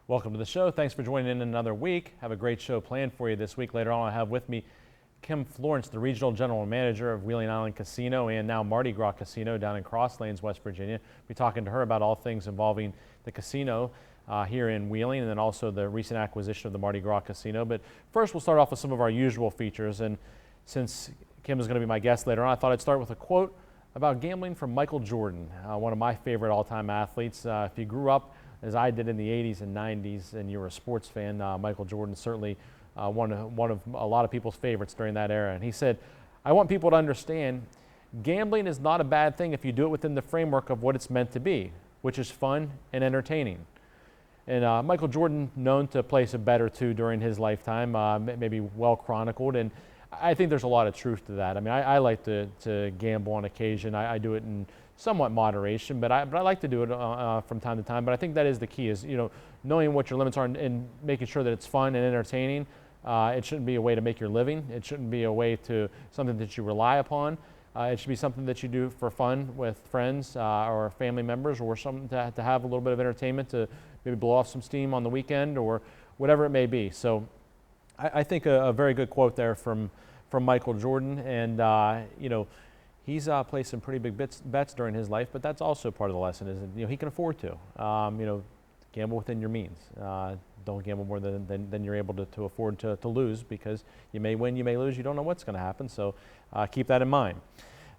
Welcome to the show. Thanks for joining in another week. Have a great show planned for you this week. Later on, I have with me Florence, the Regional General Manager of Wheeling Island Casino and now Mardi Gras Casino down in Cross Lanes, West Virginia. We'll be talking to her about all things involving the casino here in Wheeling, and then also the recent acquisition of the Mardi Gras Casino. But first, we'll start off with some of our usual features. And since Kim is going to be my guest later on, I thought I'd start with a quote about gambling from Michael Jordan, one of my favorite all-time athletes. If you grew up as I did in the 80s and 90s and you're a sports fan, Michael Jordan is certainly one of a lot of people's favorites during that era. And he said, "I want people to understand gambling is not a bad thing if you do it within the framework of what it's meant to be, which is fun and entertaining." And Michael Jordan, known to place a bet or two during his lifetime, maybe well chronicled, and I think there's a lot of truth to that. I mean, I like to gamble on occasion. I do it in somewhat moderation, but I like to do it from time to time. But I think that is the key, is knowing what your limits are and making sure that it's fun and entertaining. It shouldn't be a way to make your living. It shouldn't be a way to something that you rely upon. It should be something that you do for fun with friends or family members, or something to have a little bit of entertainment, to maybe blow off some steam on the weekend or whatever it may be. So I think a very good quote there from Michael Jordan. And he's played some pretty big bets during his life, but that's also part of the lesson, is that he can afford to. Gamble within your means. Don't gamble more than you're able to afford to lose, because you may win, you may lose. You don't know what's going to happen, so keep that in mind.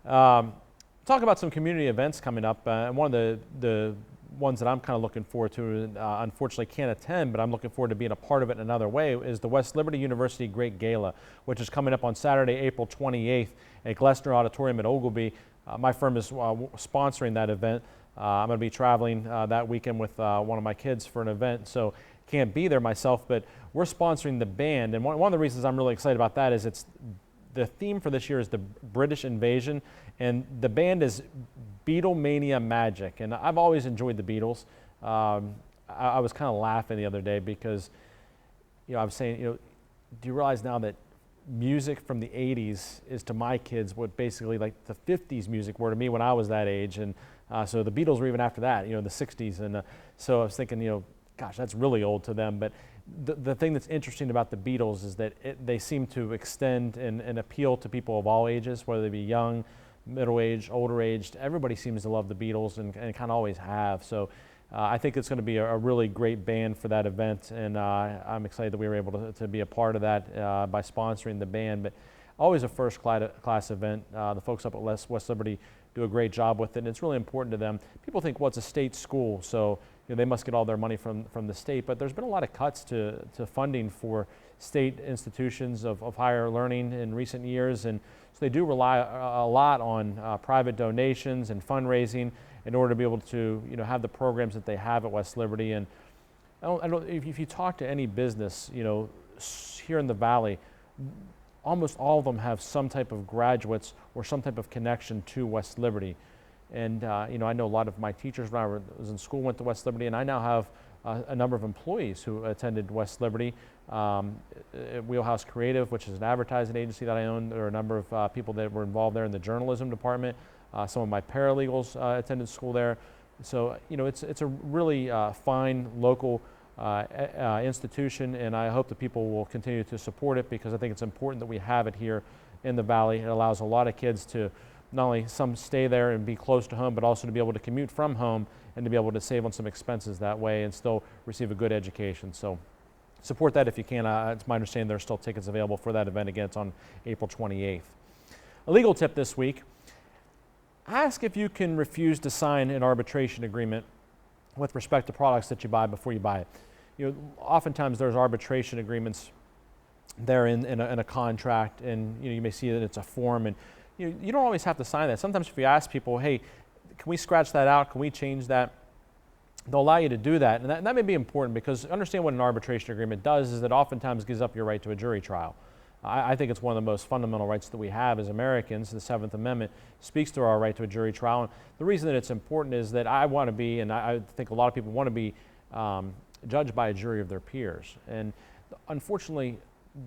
Talk about some community events coming up. And one of the ones that I'm kind of looking forward to, unfortunately can't attend, but I'm looking forward to being a part of it in another way, is the West Liberty University Great Gala, which is coming up on Saturday, April 28th at Glessner Auditorium at Oglebay. My firm is sponsoring that event. I'm going to be traveling that weekend with one of my kids for an event, so can't be there myself, but we're sponsoring the band. And one of the reasons I'm really excited about that is the theme for this year is the British invasion, and the band is Beatlemania Magic. And I've always enjoyed the Beatles. I was kind of laughing the other day because, I was saying, do you realize now that music from the 80s is to my kids what basically like the 50s music were to me when I was that age? And so the Beatles were even after that, the 60s. And so I was thinking, gosh, that's really old to them. But the thing that's interesting about the Beatles is that they seem to extend and appeal to people of all ages, whether they be young, middle-aged, older-aged. Everybody seems to love the Beatles and kind of always have. So I think it's going to be a really great band for that event, and I'm excited that we were able to be a part of that by sponsoring the band. But always a first-class event. The folks up at West Liberty do a great job with it, and it's really important to them. People think, well, it's a state school, so they must get all their money from the state, but there's been a lot of cuts to funding for state institutions of higher learning in recent years, and so they do rely a lot on private donations and fundraising in order to be able to have the programs that they have at West Liberty. And I don't if you talk to any business here in the Valley, almost all of them have some type of graduates or some type of connection to West Liberty. And I know a lot of my teachers when I was in school went to West Liberty, and I now have a number of employees who attended West Liberty. Wheelhouse Creative, which is an advertising agency that I own, there are a number of people that were involved there in the journalism department. Some of my paralegals attended school there. So it's a really fine local institution, and I hope that people will continue to support it, because I think it's important that we have it here in the Valley. It allows a lot of kids to not only some stay there and be close to home, but also to be able to commute from home and to be able to save on some expenses that way and still receive a good education. So support that if you can. It's my understanding there are still tickets available for that event. Again, it's on April 28th. A legal tip this week: ask if you can refuse to sign an arbitration agreement with respect to products that you buy before you buy it. Oftentimes there's arbitration agreements there in a contract, and you may see that it's a form, and you don't always have to sign that. Sometimes if you ask people, hey, can we scratch that out? Can we change that? They'll allow you to do that. And that may be important, because understand what an arbitration agreement does is that oftentimes gives up your right to a jury trial. I think it's one of the most fundamental rights that we have as Americans. The Seventh Amendment speaks to our right to a jury trial. And the reason that it's important is that I want to be, and I think a lot of people want to be judged by a jury of their peers. And unfortunately,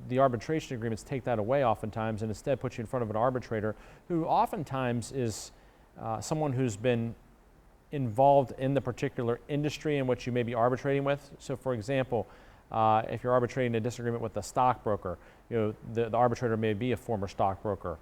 the arbitration agreements take that away oftentimes, and instead put you in front of an arbitrator who oftentimes is someone who's been involved in the particular industry in which you may be arbitrating with. So for example, if you're arbitrating a disagreement with a stockbroker, the arbitrator may be a former stockbroker.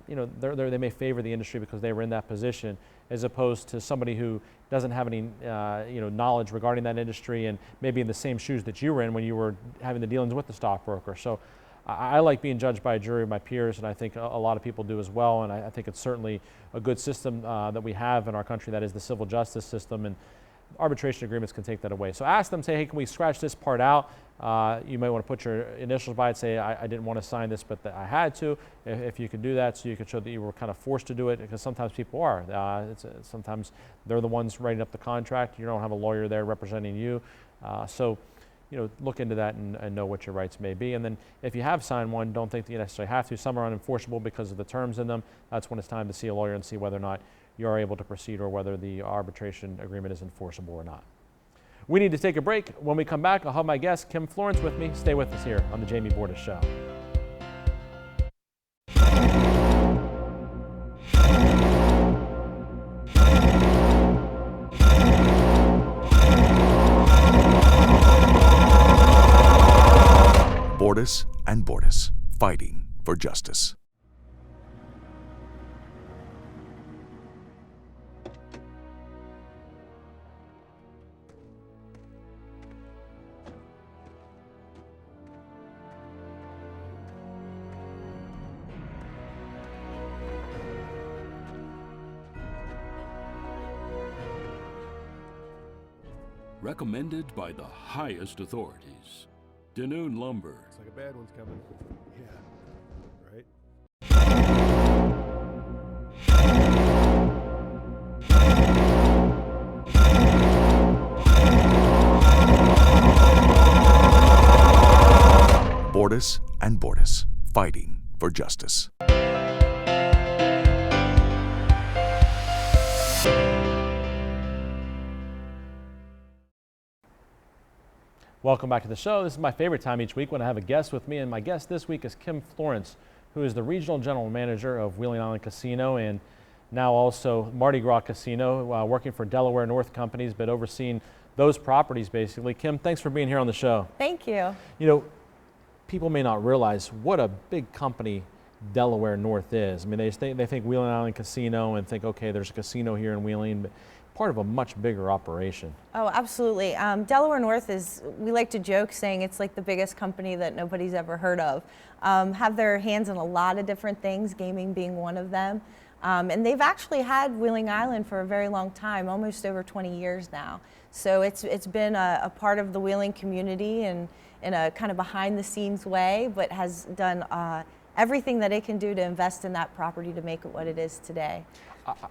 They may favor the industry because they were in that position, as opposed to somebody who doesn't have any knowledge regarding that industry and maybe in the same shoes that you were in when you were having the dealings with the stockbroker. So I like being judged by a jury of my peers, and I think a lot of people do as well, and I think it's certainly a good system that we have in our country, that is the civil justice system, and arbitration agreements can take that away. So ask them, say, hey, can we scratch this part out? You might want to put your initials by it, say, I didn't want to sign this, but I had to. If you could do that, so you could show that you were kind of forced to do it, because sometimes people are. Sometimes they're the ones writing up the contract. You don't have a lawyer there representing you. Look into that and know what your rights may be. And then if you have signed one, don't think that you necessarily have to. Some are unenforceable because of the terms in them. That's when it's time to see a lawyer and see whether or not you are able to proceed or whether the arbitration agreement is enforceable or not. We need to take a break. When we come back, I'll have my guest, Kim Florence, with me. Stay with us here on the Jamie Bordas Show. Bordas and Bordas, fighting for justice. Recommended by the highest authorities. Danoon Lumber. Looks like a bad one's coming. Yeah. Right? Bordas and Bordas, fighting for justice. Welcome back to the show. This is my favorite time each week when I have a guest with me, and my guest this week is Kim Florence, who is the Regional General Manager of Wheeling Island Casino and now also Mardi Gras Casino, working for Delaware North Companies, but overseeing those properties basically. Kim, thanks for being here on the show. Thank you. People may not realize what a big company Delaware North is. I mean, they think Wheeling Island Casino and think, okay, there's a casino here in Wheeling, but part of a much bigger operation. Oh, absolutely. Delaware North we like to joke saying it's like the biggest company that nobody's ever heard of. Have their hands in a lot of different things, gaming being one of them. And they've actually had Wheeling Island for a very long time, almost over 20 years now. So it's been a part of the Wheeling community and in a kind of behind the scenes way, but has done everything that it can do to invest in that property to make it what it is today.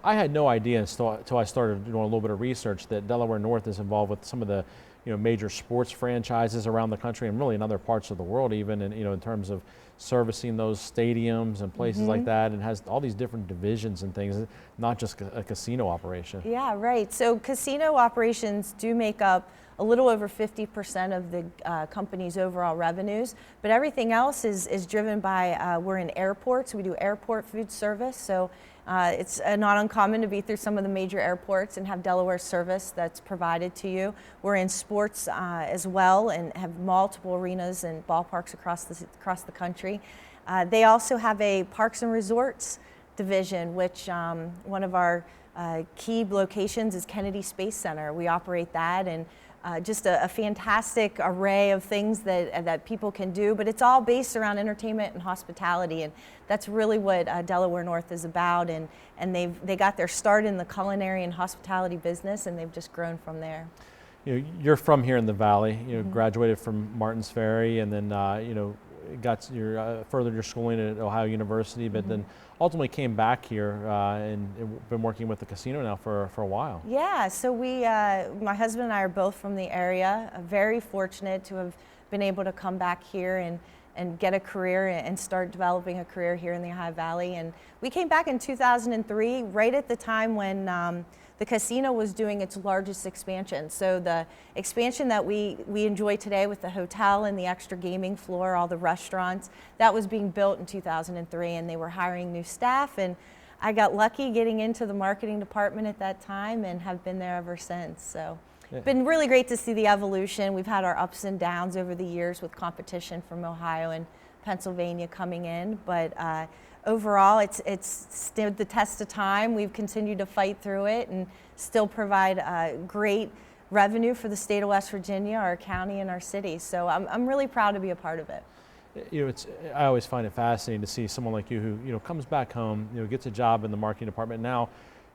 I had no idea until I started doing a little bit of research that Delaware North is involved with some of the major sports franchises around the country and really in other parts of the world even, and in terms of servicing those stadiums and places like that, and has all these different divisions and things, not just a casino operation. Yeah, right. So casino operations do make up a little over 50% of the company's overall revenues, but everything else is driven by, we're in airports, we do airport food service, so it's not uncommon to be through some of the major airports and have Delaware service that's provided to you. We're in sports as well and have multiple arenas and ballparks across the country. They also have a parks and resorts division, which one of our key locations is Kennedy Space Center. We operate that, and just a fantastic array of things that people can do, but it's all based around entertainment and hospitality, and that's really what Delaware North is about, and they got their start in the culinary and hospitality business, and they've just grown from there. You're from here in the Valley, graduated from Martins Ferry, and then got furthered your schooling at Ohio University, but then ultimately came back here and been working with the casino now for a while. Yeah, so my husband and I are both from the area, very fortunate to have been able to come back here and get a career and start developing a career here in the Ohio Valley. And we came back in 2003, right at the time when the casino was doing its largest expansion. So the expansion that we enjoy today with the hotel and the extra gaming floor, all the restaurants, that was being built in 2003, and they were hiring new staff. And I got lucky getting into the marketing department at that time and have been there ever since. So it's been really great to see the evolution. We've had our ups and downs over the years with competition from Ohio and Pennsylvania coming in, but overall it's stood the test of time. We've continued to fight through it and still provide great revenue for the state of West Virginia, our county, and our city. So I'm really proud to be a part of it. You know, I always find it fascinating to see someone like you who, you know, comes back home, you know, gets a job in the marketing department now,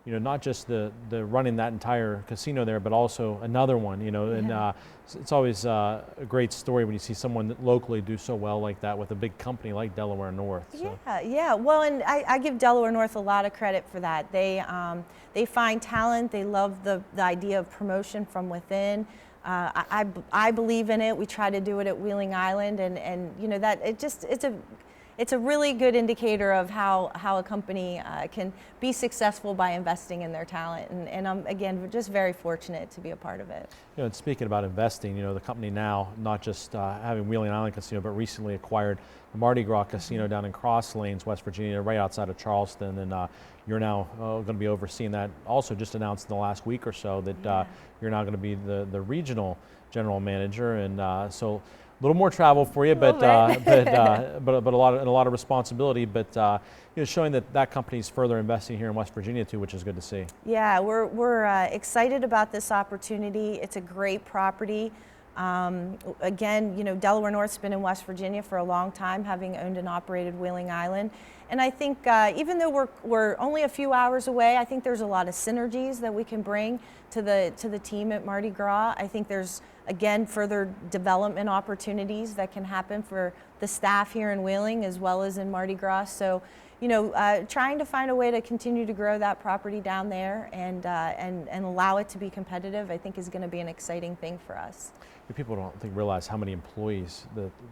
you know, not just the running that entire casino there, but also another one, you know, and it's always a great story when you see someone locally do so well like that with a big company like Delaware North. So. Yeah. Well, and I give Delaware North a lot of credit for that. They find talent. They love the idea of promotion from within. I believe in it. We try to do it at Wheeling Island, and you know that it's a really good indicator of how a company can be successful by investing in their talent. And I'm again just very fortunate to be a part of it. You know, and speaking about investing, you know, the company now not just having Wheeling Island Casino, but recently acquired the Mardi Gras Casino down in Cross Lanes, West Virginia, right outside of Charleston, and you're now going to be overseeing that. Also, just announced in the last week or so that you're now going to be the regional general manager, and so a little more travel for you, but a lot of responsibility. But you know, showing that company's further investing here in West Virginia too, which is good to see. Yeah, we're excited about this opportunity. It's a great property. Again, you know, Delaware North's been in West Virginia for a long time, having owned and operated Wheeling Island. And I think even though we're only a few hours away, I think there's a lot of synergies that we can bring to the team at Mardi Gras. I think there's, again, further development opportunities that can happen for the staff here in Wheeling as well as in Mardi Gras. So, you know, trying to find a way to continue to grow that property down there and allow it to be competitive, I think is going to be an exciting thing for us. People don't realize how many employees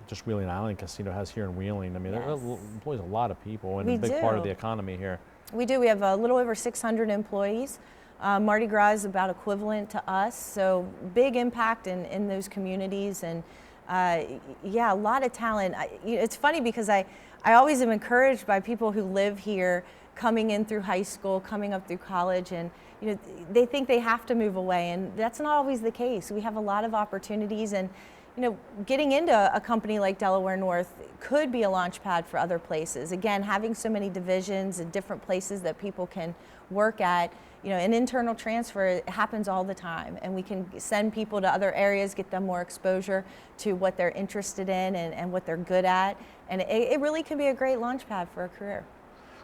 just Wheeling Island Casino has here in Wheeling. I mean, it employs a lot of people and a big part of the economy here. We do. We have a little over 600 employees. Mardi Gras is about equivalent to us, so big impact in those communities, and yeah, a lot of talent. It's funny because I always am encouraged by people who live here coming in through high school, coming up through college, and you know, they think they have to move away, and that's not always the case. We have a lot of opportunities, and you know, getting into a company like Delaware North could be a launch pad for other places. Again, having so many divisions and different places that people can work at, you know, an internal transfer happens all the time, and we can send people to other areas, get them more exposure to what they're interested in and what they're good at, and it really can be a great launch pad for a career.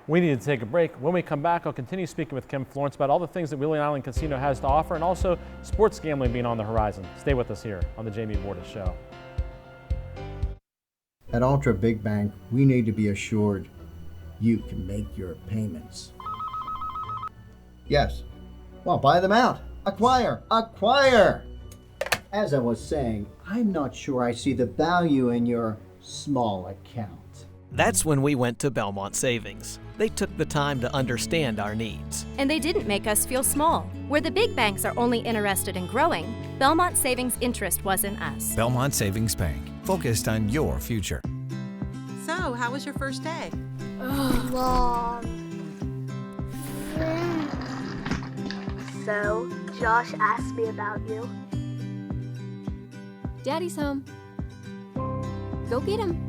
We need to take a break. When we come back, I'll continue speaking with Kim Florence about all the things that Wheeling Island Casino has to offer, and also sports gambling being on the horizon. Stay with us here on the Jamie Bordas Show. At Ultra Big Bank, we need to be assured you can make your payments. Yes. Well, buy them out. Acquire. As I was saying, I'm not sure I see the value in your small account. That's when we went to Belmont Savings. They took the time to understand our needs. And they didn't make us feel small. Where the big banks are only interested in growing, Belmont Savings' interest was in us. Belmont Savings Bank, focused on your future. So, how was your first day? Long. So, Josh asked me about you. Daddy's home. Go get him.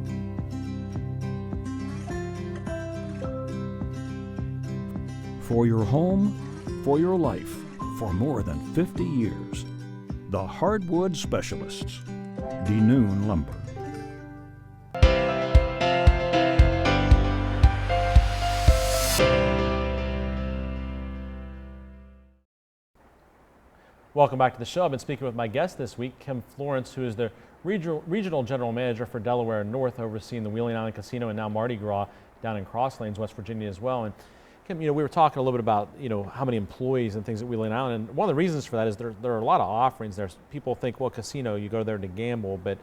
For your home, for your life, for more than 50 years. The Hardwood Specialists, Denoon Lumber. Welcome back to the show. I've been speaking with my guest this week, Kim Florence, who is the regional general manager for Delaware North, overseeing the Wheeling Island Casino and now Mardi Gras down in Cross Lanes, West Virginia as well. And Kim, you know, we were talking a little bit about, you know, how many employees and things at Wheeling Island, and one of the reasons for that is there are a lot of offerings. People think, well, casino, you go there to gamble, but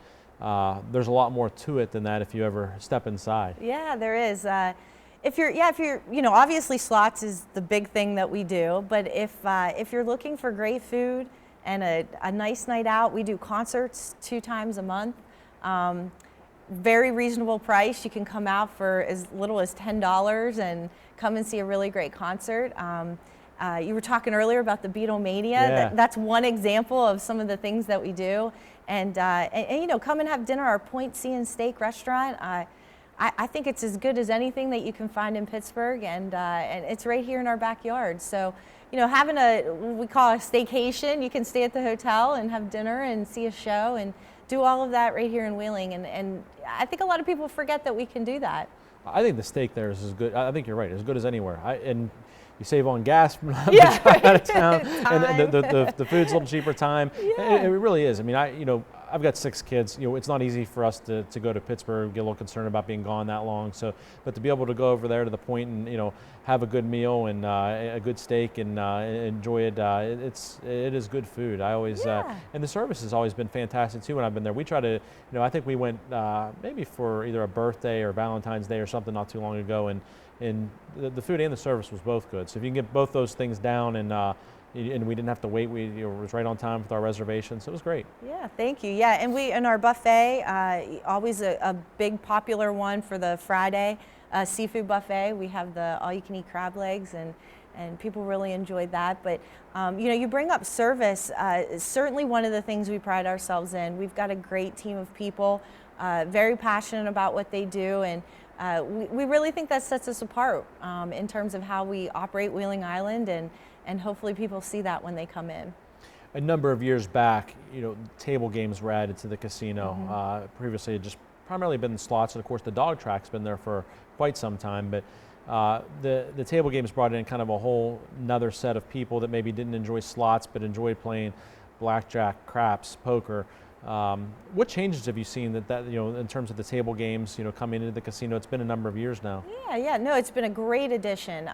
there's a lot more to it than that if you ever step inside. Yeah, there is. If you're, you know, obviously slots is the big thing that we do, but if you're looking for great food and a nice night out, we do concerts 2 times a month. very reasonable price. You can come out for as little as $10 and come and see a really great concert. You were talking earlier about the Beatlemania. Yeah. That's one example of some of the things that we do. And you know, come and have dinner at our Point C and Steak restaurant. I think it's as good as anything that you can find in Pittsburgh, and it's right here in our backyard. So, you know, having what we call a staycation, you can stay at the hotel and have dinner and see a show and do all of that right here in Wheeling. And I think a lot of people forget that we can do that. I think the steak there is as good. I think you're right, as good as anywhere. And you save on gas from Yeah, out of town, and the food's a little cheaper. Time, it really is. I mean, I've got 6 kids. You know, it's not easy for us to go to Pittsburgh, get a little concerned about being gone that long. So, but to be able to go over there to the Point and, you know, have a good meal and a good steak and enjoy it, it is good food. I always and the service has always been fantastic too when I've been there. We try to, you know, I think we went maybe for either a birthday or Valentine's Day or something not too long ago, and the food and the service was both good. So if you can get both those things down and we didn't have to wait, it was right on time with our reservations. So it was great. Yeah, thank you. Yeah, and in our buffet, always a big popular one for the Friday seafood buffet. We have the all-you-can-eat crab legs, and people really enjoyed that. But you know, you bring up service. Certainly one of the things we pride ourselves in. We've got a great team of people, very passionate about what they do, and we really think that sets us apart in terms of how we operate Wheeling Island, and hopefully people see that when they come in. A number of years back, you know, table games were added to the casino. Previously, it had just primarily been slots, and of course the dog track's been there for quite some time. But the table games brought in kind of a whole another set of people that maybe didn't enjoy slots but enjoyed playing blackjack, craps, poker. What changes have you seen that you know, in terms of the table games, you know, coming into the casino? It's been a number of years now. Yeah, no, it's been a great addition.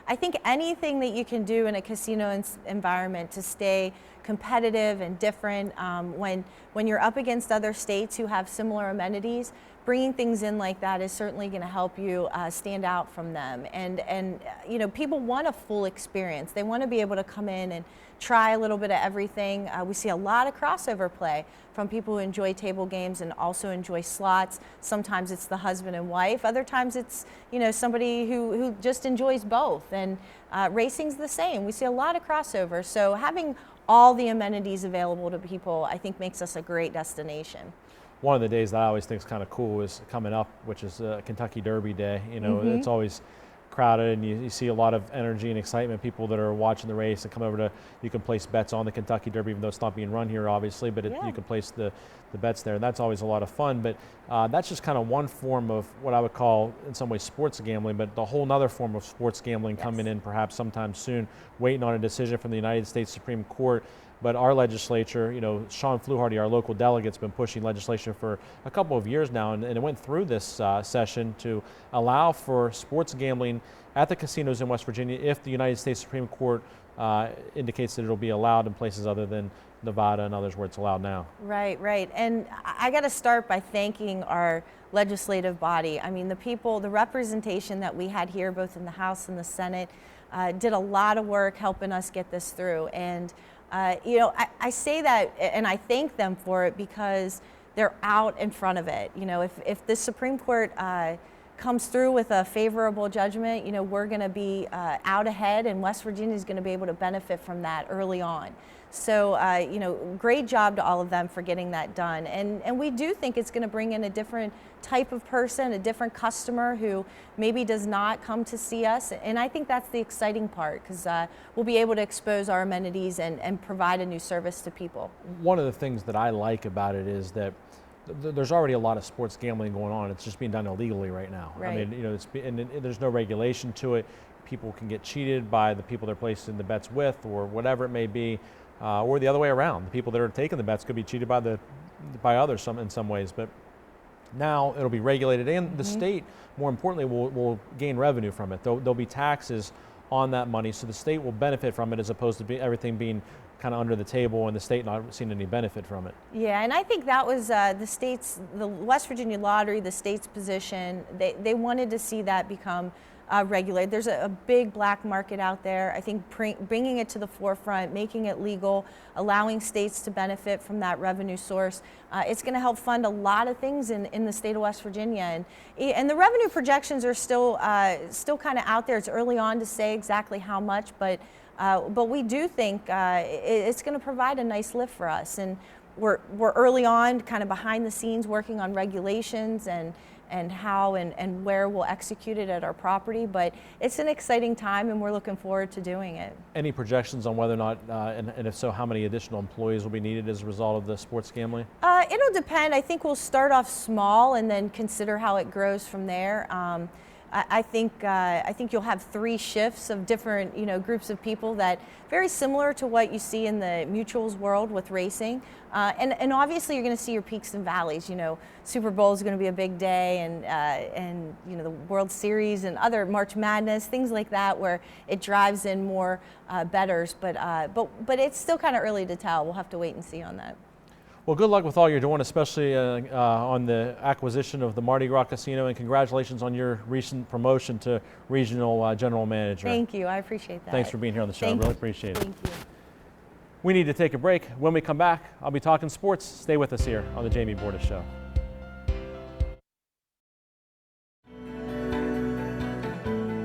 I think anything that you can do in a casino environment to stay competitive and different, when you're up against other states who have similar amenities, bringing things in like that is certainly going to help you stand out from them. And you know, people want a full experience. They want to be able to come in and try a little bit of everything. We see a lot of crossover play from people who enjoy table games and also enjoy slots. Sometimes it's the husband and wife. Other times it's, you know, somebody who just enjoys both. And racing's the same. We see a lot of crossover. So having all the amenities available to people, I think, makes us a great destination. One of the days that I always think is kind of cool is coming up, which is Kentucky Derby Day. You know, it's always crowded, and you see a lot of energy and excitement. People that are watching the race and come over you can place bets on the Kentucky Derby, even though it's not being run here, obviously, but you can place the bets there, and that's always a lot of fun. But that's just kind of one form of what I would call, in some ways, sports gambling, but the whole other form of sports gambling coming in perhaps sometime soon, waiting on a decision from the United States Supreme Court. But our legislature, you know, Sean Fluharty, our local delegate's been pushing legislation for a couple of years now, and it went through this session to allow for sports gambling at the casinos in West Virginia if the United States Supreme Court indicates that it'll be allowed in places other than Nevada and others where it's allowed now. Right. And I got to start by thanking our legislative body. I mean, the representation that we had here, both in the House and the Senate, did a lot of work helping us get this through. And you know, I say that and I thank them for it because they're out in front of it. You know, if the Supreme Court comes through with a favorable judgment, you know, we're going to be out ahead, and West Virginia is going to be able to benefit from that early on. So, you know, great job to all of them for getting that done. And we do think it's going to bring in a different type of person, a different customer who maybe does not come to see us. And I think that's the exciting part, because we'll be able to expose our amenities and provide a new service to people. One of the things that I like about it is that there's already a lot of sports gambling going on. It's just being done illegally right now. Right. I mean, you know, and there's no regulation to it. People can get cheated by the people they're placing the bets with, or whatever it may be. Or the other way around. The people that are taking the bets could be cheated by others in some ways. But now it'll be regulated, and the state, more importantly, will gain revenue from it. There'll be taxes on that money, so the state will benefit from it, as opposed to everything being kind of under the table and the state not seeing any benefit from it. Yeah, and I think that was the West Virginia Lottery, the state's position. They wanted to see that become regulated. There's a big black market out there. I think bringing it to the forefront, making it legal, allowing states to benefit from that revenue source, it's going to help fund a lot of things in the state of West Virginia. And the revenue projections are still kind of out there. It's early on to say exactly how much, but we do think it's going to provide a nice lift for us. And we're early on, kind of behind the scenes, working on regulations and how and where we'll execute it at our property. But it's an exciting time, and we're looking forward to doing it. Any projections on whether or not, and if so, how many additional employees will be needed as a result of the sports gambling? It'll depend. I think we'll start off small and then consider how it grows from there. I think you'll have 3 shifts of different, groups of people that very similar to what you see in the mutuals world with racing. And obviously you're going to see your peaks and valleys. Super Bowl is going to be a big day, and the World Series and other March Madness, things like that, where it drives in more bettors. But it's still kind of early to tell. We'll have to wait and see on that. Well, good luck with all you're doing, especially on the acquisition of the Mardi Gras Casino, and congratulations on your recent promotion to Regional General Manager. Thank you. I appreciate that. Thanks for being here on the show. I really appreciate it. Thank you. We need to take a break. When we come back, I'll be talking sports. Stay with us here on the Jamie Bordas Show.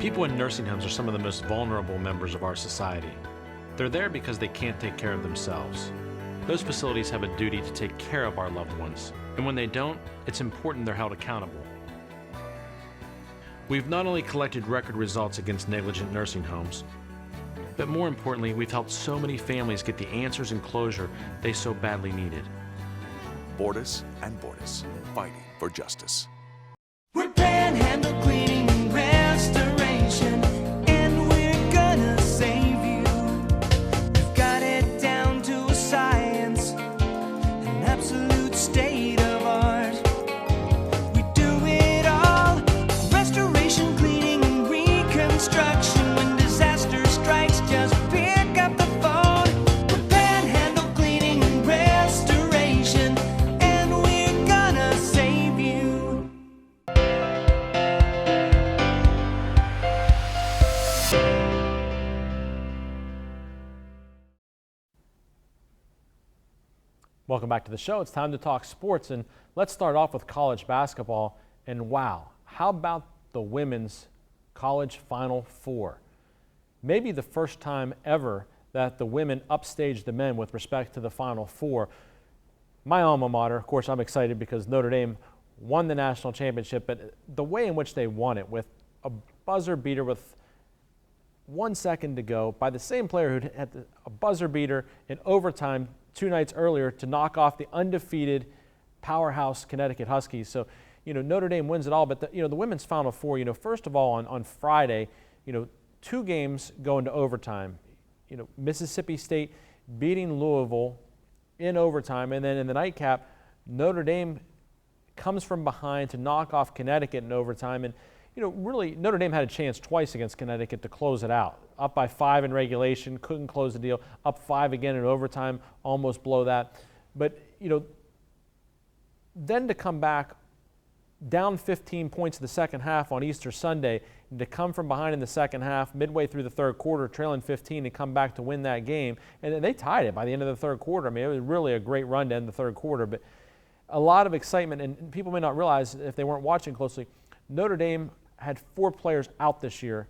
People in nursing homes are some of the most vulnerable members of our society. They're there because they can't take care of themselves. Those facilities have a duty to take care of our loved ones, and when they don't, it's important they're held accountable. We've not only collected record results against negligent nursing homes, but more importantly, we've helped so many families get the answers and closure they so badly needed. Bordas and Bordas, fighting for justice. We're Panhandle Cleaning and Restoration, and we're gonna save you. We've got it down to a science, an absolute state of art. We do it all, restoration, cleaning, and reconstruction. When disaster strikes, just pick up the phone. We're Panhandle Cleaning and Restoration, and we're gonna save you. Welcome back to the show. It's time to talk sports, and let's start off with college basketball. And wow, how about the women's college Final Four? Maybe the first time ever that the women upstaged the men with respect to the Final Four. My alma mater, of course, I'm excited because Notre Dame won the national championship, but the way in which they won it with a buzzer beater with 1 second to go by the same player who had a buzzer beater in overtime 2 nights earlier to knock off the undefeated powerhouse Connecticut Huskies. So, Notre Dame wins it all, but the women's Final Four, first of all, on Friday, 2 games go into overtime. Mississippi State beating Louisville in overtime, and then in the nightcap, Notre Dame comes from behind to knock off Connecticut in overtime. And really, Notre Dame had a chance twice against Connecticut to close it out. Up by 5 in regulation, couldn't close the deal. Up 5 again in overtime, almost blow that. But, then to come back down 15 points in the second half on Easter Sunday, and to come from behind in the second half, midway through the third quarter, trailing 15, and come back to win that game. And they tied it by the end of the third quarter. I mean, it was really a great run to end the third quarter. But a lot of excitement, and people may not realize if they weren't watching closely, Notre Dame had 4 players out this year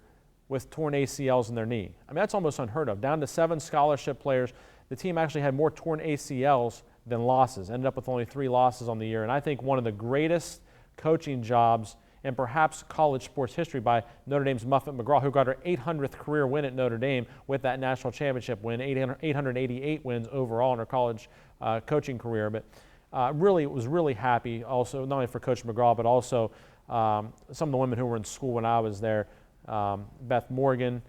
with torn ACLs in their knee. I mean, that's almost unheard of. Down to 7 scholarship players. The team actually had more torn ACLs than losses, ended up with only 3 losses on the year. And I think one of the greatest coaching jobs in perhaps college sports history by Notre Dame's Muffet McGraw, who got her 800th career win at Notre Dame with that national championship win, 888 wins overall in her college coaching career. But really was really happy also, not only for Coach McGraw, but also some of the women who were in school when I was there. Beth Morgan,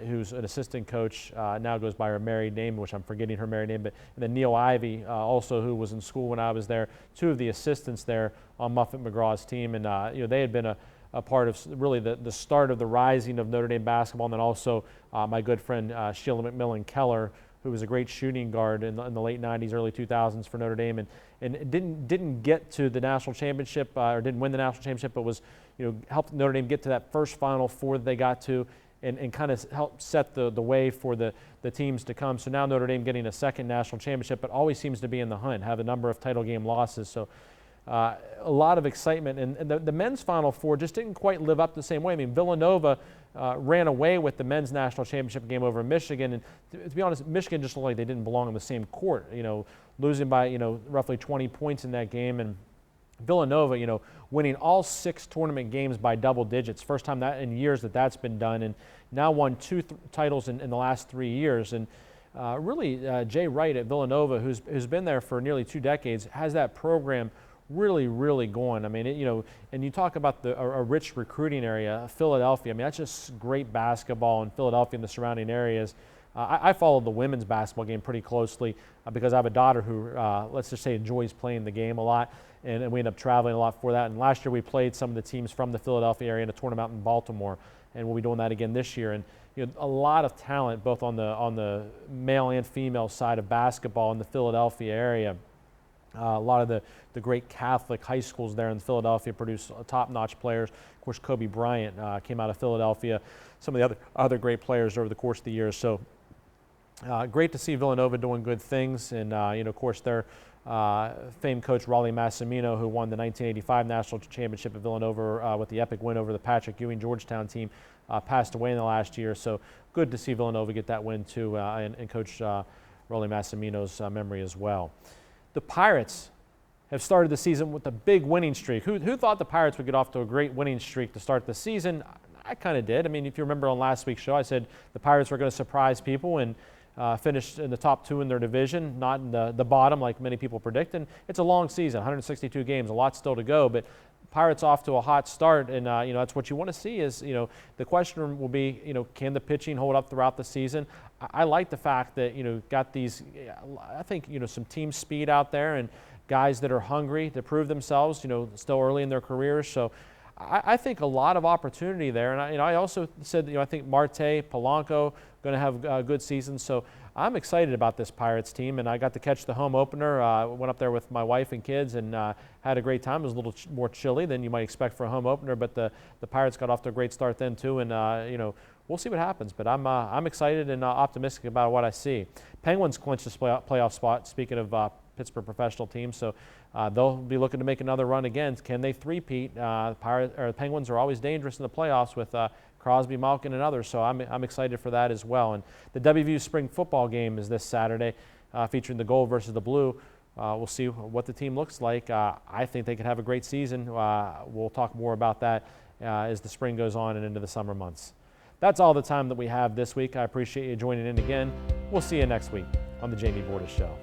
who's an assistant coach, now goes by her married name, which I'm forgetting her married name, but and then Neil Ivey, also who was in school when I was there, 2 of the assistants there on Muffet McGraw's team, and they had been a part of really the start of the rising of Notre Dame basketball, and then also my good friend Sheila McMillan Keller, who was a great shooting guard in the late 90s, early 2000s for Notre Dame, and didn't get to the national championship or didn't win the national championship, but was, helped Notre Dame get to that first Final Four that they got to, and kind of helped set the way for the teams to come. So now Notre Dame getting a second national championship, but always seems to be in the hunt, have a number of title game losses. So a lot of excitement. And the men's Final Four just didn't quite live up the same way. I mean, Villanova ran away with the men's national championship game over Michigan. And to be honest, Michigan just looked like they didn't belong on the same court, losing by, roughly 20 points in that game. And Villanova, winning all 6 tournament games by double digits. First time that in years that's been done, and now won 2 titles in the last 3 years. And really, Jay Wright at Villanova, who's been there for nearly 2 decades, has that program really going. I mean, and you talk about a rich recruiting area, Philadelphia. I mean, that's just great basketball in Philadelphia and the surrounding areas. I follow the women's basketball game pretty closely because I have a daughter who, let's just say, enjoys playing the game a lot, and we end up traveling a lot for that. And last year we played some of the teams from the Philadelphia area in a tournament in Baltimore, and we'll be doing that again this year. And a lot of talent both on the male and female side of basketball in the Philadelphia area. A lot of the great Catholic high schools there in Philadelphia produce top-notch players. Of course, Kobe Bryant came out of Philadelphia. Some of the other great players over the course of the years. So great to see Villanova doing good things. And, of course, their famed coach Rollie Massimino, who won the 1985 national championship at Villanova with the epic win over the Patrick Ewing Georgetown team, passed away in the last year. So good to see Villanova get that win, too, and Coach Rollie Massimino's memory as well. The Pirates have started the season with a big winning streak. Who thought the Pirates would get off to a great winning streak to start the season? I kind of did. I mean, if you remember on last week's show, I said the Pirates were going to surprise people and finish in the top 2 in their division, not in the bottom like many people predict. And it's a long season, 162 games, a lot still to go. But Pirates off to a hot start, and that's what you want to see. Is the question will be can the pitching hold up throughout the season? I like the fact that got these. I think some team speed out there and guys that are hungry to prove themselves. Still early in their careers, so I think a lot of opportunity there. And I also said I think Marte, Polanco going to have a good season. So I'm excited about this Pirates team, and I got to catch the home opener. Went up there with my wife and kids and had a great time. It was a little more chilly than you might expect for a home opener, but the Pirates got off to a great start then too. And we'll see what happens. But I'm excited and optimistic about what I see. Penguins clinched this playoff spot. Speaking of Pittsburgh professional teams, so they'll be looking to make another run again. Can they three-peat? The Penguins are always dangerous in the playoffs with Crosby, Malkin, and others, so I'm excited for that as well. And the WVU spring football game is this Saturday, featuring the gold versus the blue. We'll see what the team looks like. I think they could have a great season. We'll talk more about that as the spring goes on and into the summer months. That's all the time that we have this week. I appreciate you joining in again. We'll see you next week on the Jamie Bordas Show.